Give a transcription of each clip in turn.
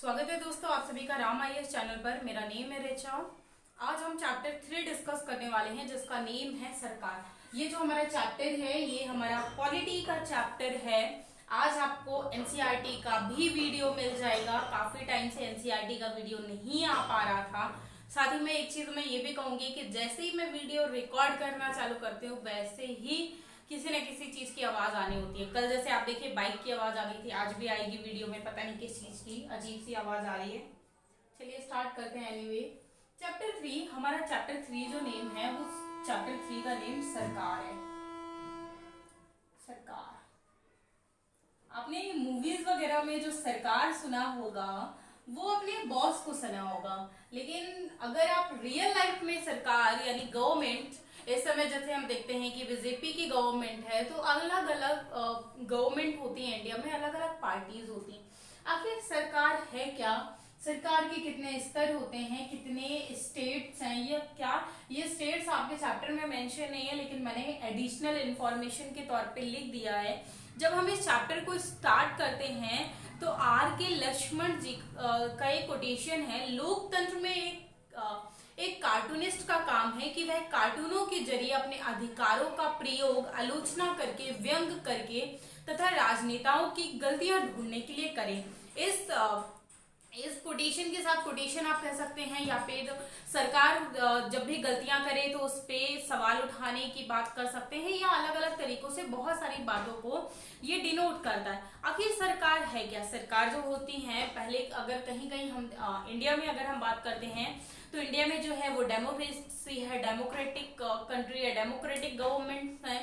स्वागत है दोस्तों आप सभी का राम आईएएस चैनल पर। मेरा नेम है रिचा। आज हम चैप्टर 3 डिस्कस करने वाले हैं जिसका नेम है सरकार। ये जो हमारा चैप्टर है ये हमारा पॉलिटी का चैप्टर है। आज आपको एनसीईआरटी का भी वीडियो मिल जाएगा। काफी टाइम से एनसीईआरटी का वीडियो नहीं आ पा रहा था। साथ ही में एक चीज मैं ये भी कहूंगी कि जैसे ही मैं वीडियो रिकॉर्ड करना चालू करती हूँ वैसे ही किसी न किसी चीज की आवाज आनी होती है। कल जैसे आप देखिए बाइक की आवाज आ गई थी, आज भी आएगी वीडियो में, पता नहीं किस चीज की अजीब सी आवाज आ रही है। चलिए स्टार्ट करते हैं। एनीवे चैप्टर 3, हमारा चैप्टर 3 जो नेम है वो चैप्टर 3 का नेम सरकार है। सरकार, आपने मूवीज वगैरह में जो सरकार सुना होगा वो अपने बॉस को सुना होगा, लेकिन अगर आप रियल लाइफ में सरकार यानी गवर्नमेंट, इस समय जैसे हम देखते हैं कि बीजेपी की गवर्नमेंट है तो अलग अलग गवर्नमेंट होती है इंडिया में, अलग अलग पार्टीज होती हैं। आखिर सरकार है क्या, सरकार के कितने स्तर होते हैं, कितने स्टेट्स हैं, ये क्या, ये स्टेट्स आपके चैप्टर में मेंशन नहीं है लेकिन मैंने एडिशनल इंफॉर्मेशन के तौर पे लिख दिया है। जब हम इस चैप्टर को स्टार्ट करते हैं तो आर के लक्ष्मण जी का एक कोटेशन है, लोकतंत्र में एक कार्टूनिस्ट का काम है कि वह कार्टूनों के जरिए अपने अधिकारों का प्रयोग आलोचना करके, व्यंग करके तथा राजनेताओं की गलतियां ढूंढने के लिए करें। इस कोटेशन के साथ कोटेशन आप कह सकते हैं, या फिर सरकार जब भी गलतियां करे तो उस पे सवाल उठाने की बात कर सकते हैं, या अलग अलग तरीकों से बहुत सारी बातों को ये डिनोट करता है। आखिर सरकार है क्या? सरकार जो होती है, पहले अगर कहीं कहीं हम इंडिया में अगर हम बात करते हैं तो इंडिया में जो है वो डेमोक्रेसी है, डेमोक्रेटिक कंट्री है, डेमोक्रेटिक गवर्नमेंट है।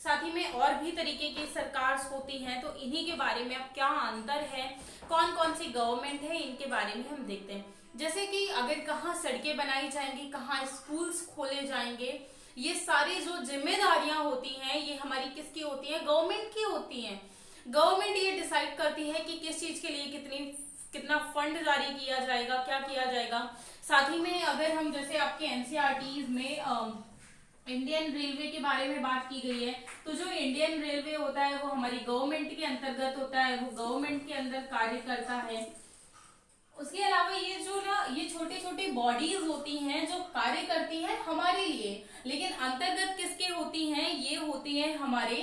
साथ ही में और भी तरीके की सरकार होती हैं, तो इन्हीं के बारे में अब क्या अंतर है, कौन कौन सी गवर्नमेंट है, इनके बारे में हम देखते हैं। जैसे कि अगर कहाँ सड़कें बनाई जाएंगी, कहाँ स्कूल्स खोले जाएंगे, ये सारी जो जिम्मेदारियां होती हैं ये हमारी किसकी होती हैं? गवर्नमेंट की होती हैं। गवर्नमेंट ये डिसाइड करती है कि किस चीज के लिए कितना फंड जारी किया जाएगा, क्या किया जाएगा। साथ ही में अगर हम जैसे आपके एनसीईआरटी में इंडियन रेलवे के बारे में बात की गई है, तो जो इंडियन रेलवे होता है वो हमारी गवर्नमेंट के अंतर्गत होता है, वो गवर्नमेंट के अंदर कार्य करता है। उसके अलावा ये जो ये छोटी छोटी बॉडीज होती हैं जो कार्य करती हैं हमारे लिए, लेकिन अंतर्गत किसके होती हैं? ये होती हैं हमारे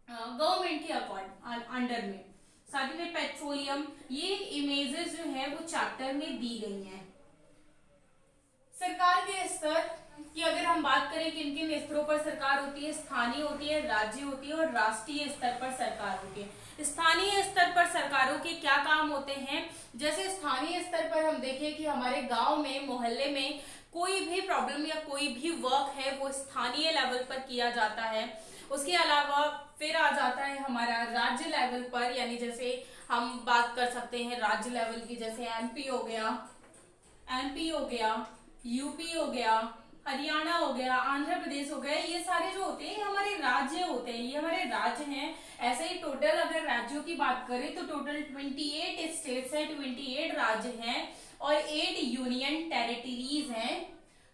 गवर्नमेंट के अंडर में। साथ में पेट्रोलियम, ये इमेजेस जो है वो चैप्टर में दी गई हैं। सरकार के स्तर की अगर हम बात करें किन किन स्तरों पर सरकार होती है, स्थानीय होती है, राज्य होती है और राष्ट्रीय स्तर पर सरकार होती है। स्थानीय स्तर पर सरकारों के क्या काम होते हैं? जैसे स्थानीय स्तर पर हम देखें कि हमारे गांव में, मोहल्ले में कोई भी प्रॉब्लम या कोई भी वर्क है वो स्थानीय लेवल पर किया जाता है। उसके अलावा फिर आ जाता है हमारा राज्य लेवल पर, यानी जैसे हम बात कर सकते हैं राज्य लेवल की, जैसे एमपी हो गया, यूपी हो गया, हरियाणा हो गया, आंध्र प्रदेश हो गया। ये सारे जो होते हैं हमारे राज्य होते हैं, ये हमारे राज्य हैं। ऐसे ही टोटल अगर राज्यों की बात करें तो टोटल 28 स्टेट्स हैं, 28 राज्य हैं और 8 यूनियन टेरिटरीज हैं।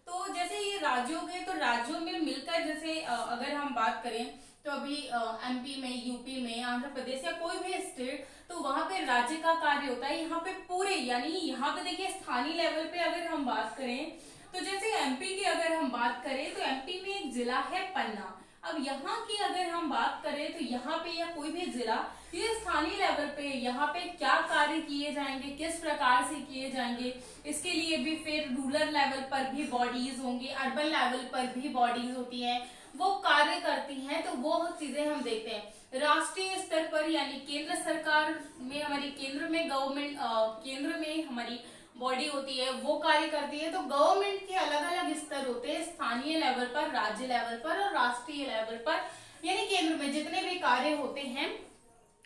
तो जैसे ये राज्यों के, तो राज्यों में मिलकर जैसे अगर हम बात करें तो अभी एमपी में, यूपी में, आंध्र प्रदेश या कोई भी स्टेट, तो वहां पे राज्य का कार्य होता है। यहाँ पे पूरे, यानी यहाँ पे देखिए स्थानीय लेवल पे अगर हम बात करें तो जैसे एमपी की अगर हम बात करें तो एमपी में एक जिला है पन्ना। अब यहाँ की अगर हम बात करें तो यहाँ पे या कोई भी जिला, ये स्थानीय लेवल पे यहाँ पे क्या कार्य किए जाएंगे, किस प्रकार से किए जाएंगे, इसके लिए भी फिर रूरल लेवल पर भी बॉडीज होंगी, अर्बन लेवल पर भी बॉडीज होती हैं, वो कार्य करती हैं। तो वो चीजें हम देखते हैं। राष्ट्रीय स्तर पर यानी केंद्र सरकार में, हमारी केंद्र में गवर्नमेंट, केंद्र में हमारी बॉडी होती है, वो कार्य करती है। तो गवर्नमेंट के अलग अलग स्तर होते हैं, स्थानीय लेवल पर, राज्य लेवल पर और राष्ट्रीय लेवल पर, यानी केंद्र में जितने भी कार्य होते हैं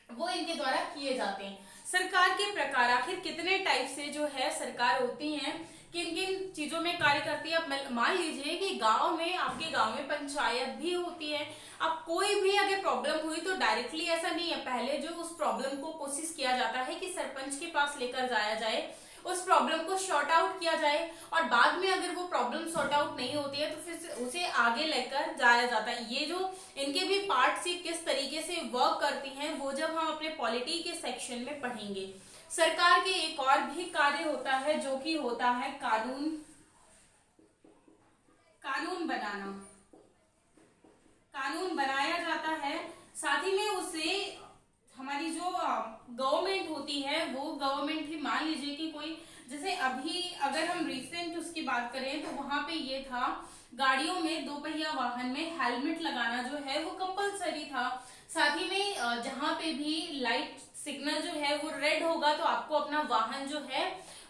वो इनके द्वारा किए जाते हैं। सरकार के प्रकार, आखिर कितने टाइप से जो है सरकार होती हैं, किन किन चीजों में कार्य करती है। अब मान लीजिए कि गांव में, आपके गांव में पंचायत भी होती है। अब कोई भी अगर प्रॉब्लम हुई तो डायरेक्टली ऐसा नहीं है, पहले जो उस प्रॉब्लम को कोशिश किया जाता है कि सरपंच के पास लेकर जाया जाए, उस प्रॉब्लम को सॉर्ट आउट किया जाए, और बाद में अगर वो प्रॉब्लम सॉर्ट आउट नहीं होती है तो फिर उसे आगे लेकर जाया जाता है। ये जो इनके भी पार्ट्स किस तरीके से वर्क करती हैं वो जब हम अपने पॉलिटी के सेक्शन में पढ़ेंगे। सरकार के एक और भी कार्य होता है जो कि होता है कानून बनाना। कानून बनाया जाता है, साथ ही में उससे हमारी जो गवर्नमेंट होती है वो गवर्नमेंट ही, मान लीजिए कि कोई, जैसे अभी अगर हम रिसेंट उसकी बात करें तो वहां पे ये था, गाड़ियों में, दो पहिया वाहन में हेलमेट लगाना जो है वो कंपलसरी था। साथ ही में जहां पे भी लाइट सिग्नल जो है वो रेड होगा तो आपको अपना वाहन जो है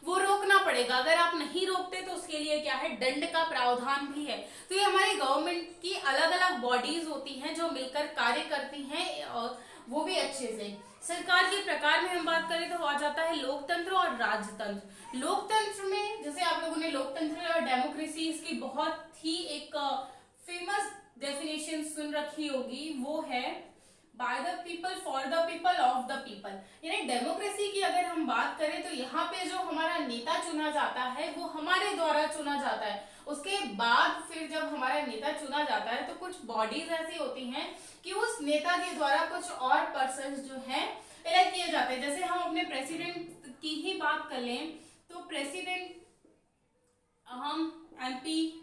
वो रोकना पड़ेगा। अगर आप नहीं रोकते तो उसके लिए क्या है, दंड का प्रावधान भी है। तो ये हमारी गवर्नमेंट की अलग अलग बॉडीज होती हैं जो मिलकर कार्य करती हैं, और वो भी अच्छे से। सरकार के प्रकार में हम बात करें तो आ जाता है लोकतंत्र और राजतंत्र। लोकतंत्र में जैसे आप लोगों ने लोकतंत्र और डेमोक्रेसी इसकी बहुत ही एक फेमस डेफिनेशन सुन रखी होगी, वो है by the people for the people of the people. यानी डेमोक्रेसी की अगर हम बात करें तो यहाँ पे जो हमारा नेता चुना जाता है वो हमारे द्वारा चुना जाता है। उसके बाद फिर जब हमारा नेता चुना जाता है तो कुछ बॉडीज ऐसी होती हैं कि उस नेता के द्वारा कुछ और पर्सन जो है इलेक्ट किए जाते हैं। जैसे हम अपने प्रेसिडेंट की ही बात कर लें तो प्रेसिडेंट हम एमपी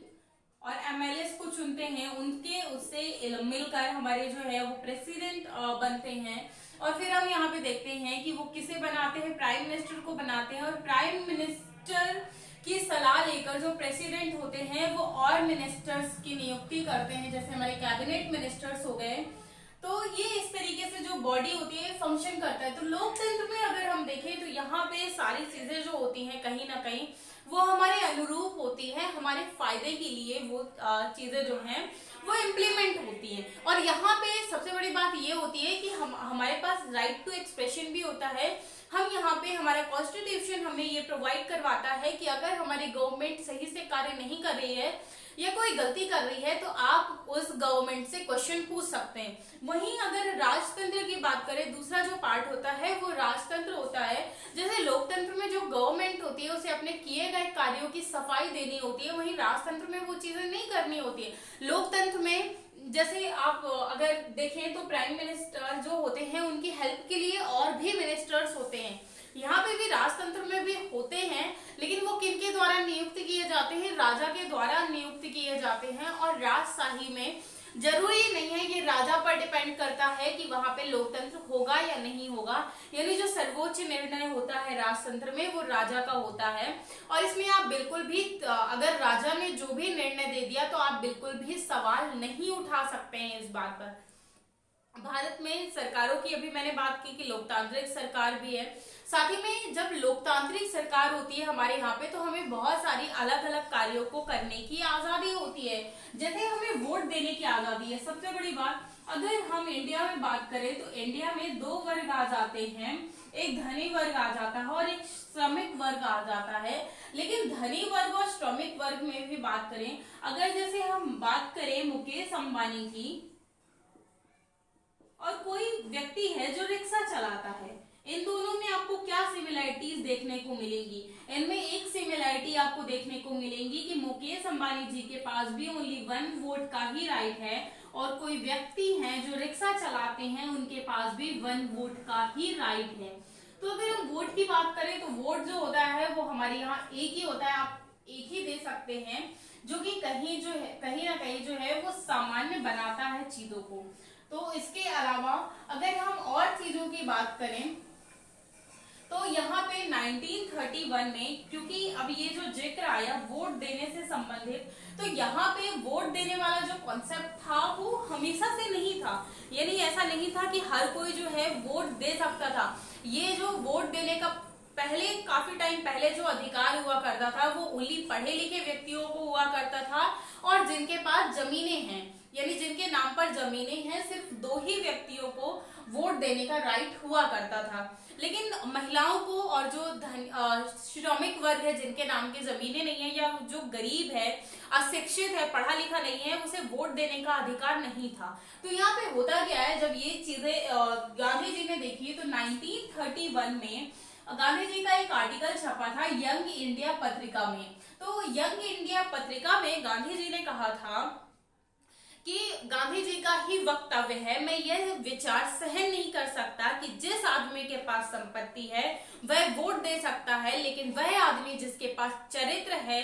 और एमएलए को चुनते हैं, उनके उससे मिलकर हमारे जो है वो प्रेसिडेंट बनते हैं। और फिर हम यहाँ पे देखते हैं कि वो किसे बनाते हैं, प्राइम मिनिस्टर को बनाते हैं। और प्राइम मिनिस्टर की सलाह लेकर जो प्रेसिडेंट होते हैं वो और मिनिस्टर्स की नियुक्ति करते हैं, जैसे हमारे कैबिनेट मिनिस्टर्स हो गए। तो ये इस तरीके से जो बॉडी होती है फंक्शन करता है। तो लोकतंत्र में अगर हम देखें तो यहाँ पे सारी चीजें जो होती हैं कहीं ना कहीं वो हमारे अनुरूप होती है, हमारे फायदे के लिए वो चीजें जो हैं वो इम्प्लीमेंट होती हैं। और यहाँ पे सबसे बड़ी बात ये होती है कि हमारे पास राइट टू एक्सप्रेशन भी होता है। हम यहाँ पे हमारा कॉन्स्टिट्यूशन हमें ये प्रोवाइड करवाता है कि अगर हमारी गवर्नमेंट सही से कार्य नहीं कर रही है या कोई गलती कर रही है तो आप उस गवर्नमेंट से क्वेश्चन पूछ सकते हैं। वहीं अगर राजतंत्र की बात करें, दूसरा जो पार्ट होता है वो राजतंत्र होता है। जैसे लोकतंत्र में जो गवर्नमेंट होती है उसे अपने किए गए कार्यों की सफाई देनी होती है, वहीं राजतंत्र में वो चीजें नहीं करनी होती है। लोकतंत्र में जैसे आप अगर देखें तो प्राइम मिनिस्टर जो होते हैं उनकी हेल्प के लिए और भी मिनिस्टर्स होते हैं। यहाँ पे भी राजतंत्र में भी होते हैं, लेकिन वो किनके द्वारा नियुक्त किए जाते हैं, राजा के द्वारा नियुक्त किए जाते हैं। और राजशाही में जरूरी नहीं है, ये राजा पर डिपेंड करता है कि वहां पे लोकतंत्र होगा या नहीं होगा। यानी जो सर्वोच्च निर्णय होता है राजतंत्र में वो राजा का होता है। और इसमें आप बिल्कुल भी अगर राजा ने जो भी निर्णय दे दिया तो आप बिल्कुल भी सवाल नहीं उठा सकते हैं इस बात पर। भारत में सरकारों की अभी मैंने बात की कि लोकतांत्रिक सरकार भी है। साथ ही में जब लोकतांत्रिक सरकार होती है हमारे यहाँ पे तो हमें बहुत सारी अलग अलग कार्यों को करने की आजादी होती है। जैसे हमें वोट देने की आजादी है। सबसे बड़ी बात, अगर हम इंडिया में बात करें तो इंडिया में दो वर्ग आ जाते हैं, एक धनी वर्ग आ जाता है और एक श्रमिक वर्ग आ जाता है। लेकिन धनी वर्ग और श्रमिक वर्ग में भी बात करें, अगर जैसे हम बात करें मुकेश अंबानी की, और कोई व्यक्ति है जो रिक्शा चलाता है, इन दोनों में आपको क्या सिमिलरिटीज देखने को मिलेगी? इनमें एक सिमिलरिटी आपको देखने को मिलेगी कि मुकेश अंबानी जी के पास भी ओनली 1 वोट का ही राइट है, और कोई व्यक्ति हैं जो रिक्शा चलाते हैं उनके पास भी 1 वोट का ही राइट है। तो अगर हम वोट की बात करें तो वोट जो होता है वो हमारे यहाँ एक ही होता है, आप एक ही दे सकते हैं, जो कि कहीं जो है कहीं ना कहीं जो है वो सामान्य बनाता है चीजों को। तो इसके अलावा अगर हम और चीजों की बात करें तो यहाँ पे 1931 में, क्योंकि अब ये जो जिक्र आया वोट देने से संबंधित, तो यहाँ पे वोट देने वाला जो कॉन्सेप्ट था वो हमेशा से नहीं था। यानी ऐसा नहीं था कि हर कोई जो है वोट दे सकता था। ये जो वोट देने का पहले काफी टाइम पहले जो अधिकार हुआ करता था वो ओनली पढ़े लिखे व्यक्तियों को हुआ करता था, और जिनके पास जमीनें हैं, यानी जिनके नाम पर जमीनें हैं, सिर्फ 2 ही व्यक्तियों को वोट देने का राइट हुआ करता था। लेकिन महिलाओं को और जो श्रमिक वर्ग है जिनके नाम की जमीनें नहीं है, या जो गरीब है, अशिक्षित है, पढ़ा लिखा नहीं है, उसे वोट देने का अधिकार नहीं था। तो यहाँ पे होता क्या है, जब ये चीजें गांधी जी ने देखी तो 1931 में गांधी जी का एक आर्टिकल छपा था यंग इंडिया पत्रिका में। तो यंग इंडिया पत्रिका में गांधी जी ने कहा था कि गांधी जी का ही वक्तव्य है, मैं यह विचार सहन नहीं कर सकता कि जिस आदमी के पास संपत्ति है वह वोट दे सकता है, लेकिन वह आदमी जिसके पास चरित्र है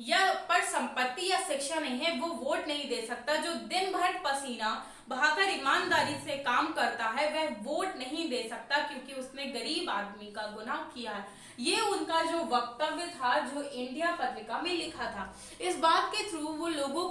या पर संपत्ति या शिक्षा नहीं है, वो वोट नहीं दे सकता। जो दिन भर पसीना बहाकर ईमानदारी से काम करता है वह वोट नहीं दे सकता, क्योंकि उसने गरीब आदमी का गुनाह किया है। ये उनका जो वक्तव्य था, जो इंडिया पत्रिका में लिखा था। इस बात के थ्रू वो लोगों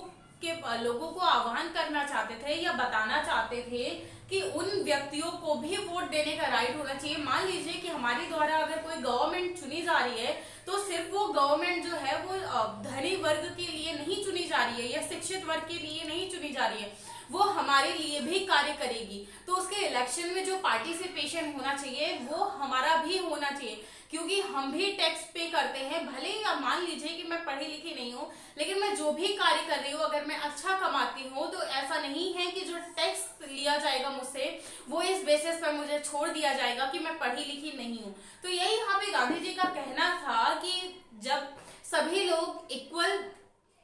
को आह्वान करना चाहते थे या बताना चाहते थे कि उन व्यक्तियों को भी वोट देने का राइट होना चाहिए। मान लीजिए कि हमारे द्वारा अगर कोई गवर्नमेंट चुनी जा रही है, तो सिर्फ वो गवर्नमेंट जो है वो धनी वर्ग के लिए नहीं चुनी जा रही है या शिक्षित वर्ग के लिए नहीं चुनी जा रही है, वो हमारे लिए भी कार्य करेगी। तो उसके इलेक्शन में जो पार्टिसिपेशन होना चाहिए वो हमारा भी होना चाहिए, क्योंकि हम भी टैक्स पे करते हैं। भले ही आप मान लीजिए कि मैं पढ़ी लिखी नहीं हूँ, लेकिन मैं जो भी कार्य कर रही हूँ अगर मैं अच्छा कमाती हूँ, तो ऐसा नहीं है कि जो टैक्स लिया जाएगा मुझसे वो इस बेसिस पर मुझे छोड़ दिया जाएगा कि मैं पढ़ी लिखी नहीं हूँ। तो यही यहाँ पे गांधी जी का कहना था कि जब सभी लोग इक्वल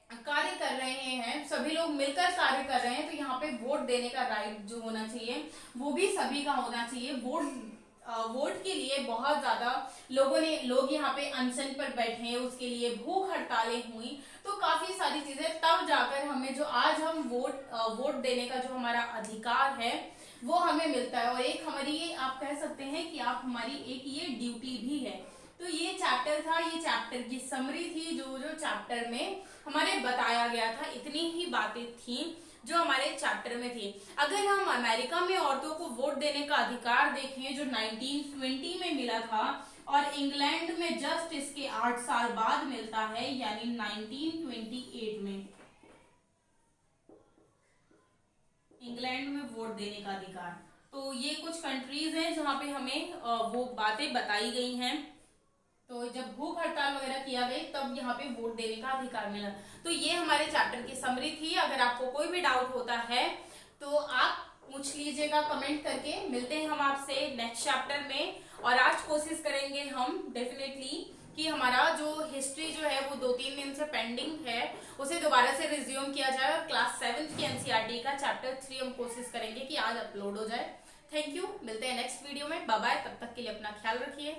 कार्य कर रहे हैं, सभी लोग मिलकर कार्य कर रहे हैं, तो यहाँ पे वोट देने का राइट जो होना चाहिए वो भी सभी का होना चाहिए। वोट के लिए बहुत ज्यादा लोग यहाँ पे अनशन पर बैठे हैं, उसके लिए भूख हड़तालें हुई, तो काफी सारी चीजें, तब जाकर हमें जो आज हम वोट देने का जो हमारा अधिकार है वो हमें मिलता है। और एक हमारी ये आप कह सकते हैं कि आप हमारी एक ये ड्यूटी भी है। तो ये चैप्टर था, ये चैप्टर की समरी थी जो चैप्टर में हमारे बताया गया था। इतनी ही बातें थी जो हमारे चैप्टर में थी। अगर हम अमेरिका में औरतों को वोट देने का अधिकार देखें जो 1920 में मिला था, और इंग्लैंड में जस्ट इसके 8 साल बाद मिलता है, यानी 1928 में इंग्लैंड में वोट देने का अधिकार। तो ये कुछ कंट्रीज हैं जहां पे हमें वो बातें बताई गई हैं। तो जब भूख हड़ताल वगैरह किया गई तब यहाँ पे वोट देने का अधिकार मिला। तो ये हमारे चैप्टर की समरी थी। अगर आपको कोई भी डाउट होता है तो आप पूछ लीजिएगा कमेंट करके। मिलते हैं हम आपसे नेक्स्ट चैप्टर में, और आज कोशिश करेंगे हम डेफिनेटली कि हमारा जो हिस्ट्री जो है वो 2-3 दिन से पेंडिंग है उसे दोबारा से रिज्यूम किया जाए, और क्लास 7 की एनसीईआरटी का चैप्टर 3 हम कोशिश करेंगे कि आज अपलोड हो जाए। थैंक यू, मिलते हैं नेक्स्ट वीडियो में। बाय बाय, तब तक के लिए अपना ख्याल रखिए।